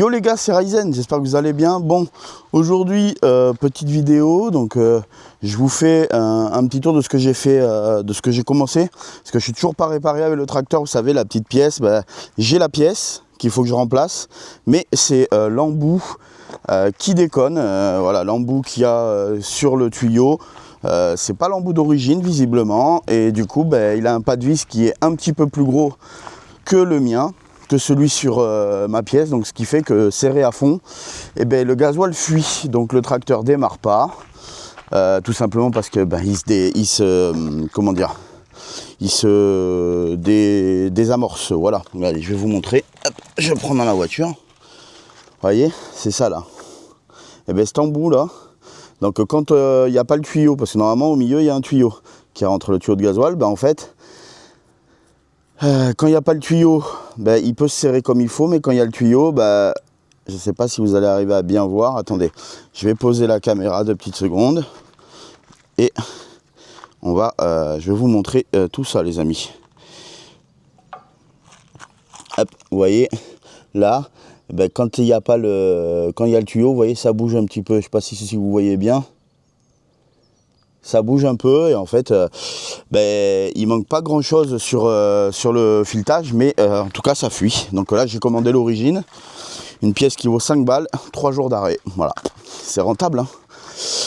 Yo les gars, c'est Ryzen, j'espère que vous allez bien. Bon, aujourd'hui, petite vidéo, donc je vous fais un petit tour de ce que j'ai fait, de ce que j'ai commencé. Parce que je suis toujours pas réparé avec le tracteur, vous savez, la petite pièce. J'ai la pièce qu'il faut que je remplace, mais c'est l'embout qui déconne. Voilà, l'embout qu'il y a sur le tuyau. C'est pas l'embout d'origine, visiblement. Et du coup, il a un pas de vis qui est un petit peu plus gros que le mien, que celui sur ma pièce, donc ce qui fait que serré à fond, et le gasoil fuit, donc le tracteur démarre pas, tout simplement parce que il se désamorce. Voilà, allez, je vais vous montrer. Hop, je prends dans la voiture. Vous voyez, c'est ça là. Et cet embout là, donc quand il n'y a pas le tuyau, parce que normalement au milieu il y a un tuyau qui rentre le tuyau de gasoil, en fait quand il n'y a pas le tuyau, il peut se serrer comme il faut, mais quand il y a le tuyau, je ne sais pas si vous allez arriver à bien voir. Attendez, je vais poser la caméra 2 petites secondes et je vais vous montrer tout ça, les amis. Hop, vous voyez, là, quand il y a le tuyau, vous voyez, ça bouge un petit peu. Je ne sais pas si vous voyez bien. Ça bouge un peu et en fait il manque pas grand chose sur le filetage, mais en tout cas ça fuit. Donc là j'ai commandé l'origine, une pièce qui vaut 5 balles, 3 jours d'arrêt. Voilà, c'est rentable hein.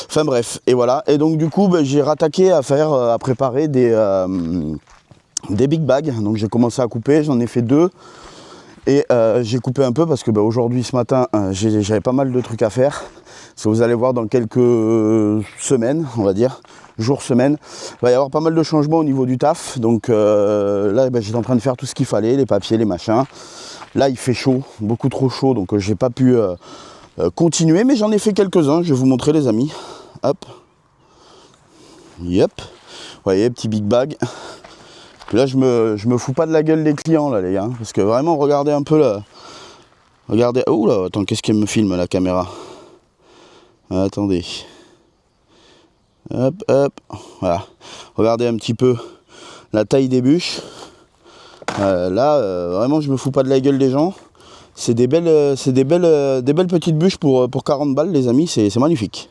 Enfin bref, et voilà. Et donc du coup j'ai rattaqué à préparer des big bags. Donc j'ai commencé à couper, j'en ai fait 2. Et j'ai coupé un peu parce que aujourd'hui, ce matin, j'avais pas mal de trucs à faire. Ce que vous allez voir dans quelques semaines, on va dire, jours-semaines, il va y avoir pas mal de changements au niveau du taf. Donc là, j'étais en train de faire tout ce qu'il fallait, les papiers, les machins. Là, il fait chaud, beaucoup trop chaud, donc j'ai pas pu continuer, mais j'en ai fait quelques-uns. Je vais vous montrer, les amis. Hop. Yep. Vous voyez, petit big bag. Puis là, je me fous pas de la gueule des clients, là, les gars. Parce que vraiment, regardez un peu là. Regardez. Oh là, attends, qu'est-ce qu'elle me filme, la caméra? Attendez. Hop, hop. Voilà. Regardez un petit peu la taille des bûches. Là, vraiment, je me fous pas de la gueule des gens. C'est des belles petites bûches pour 40 balles, les amis. C'est magnifique.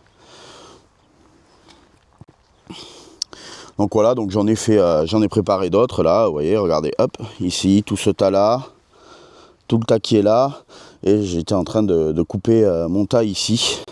Donc voilà, donc j'en ai préparé d'autres là, vous voyez, regardez, hop, ici, tout ce tas là, tout le tas qui est là, et j'étais en train de couper mon tas ici.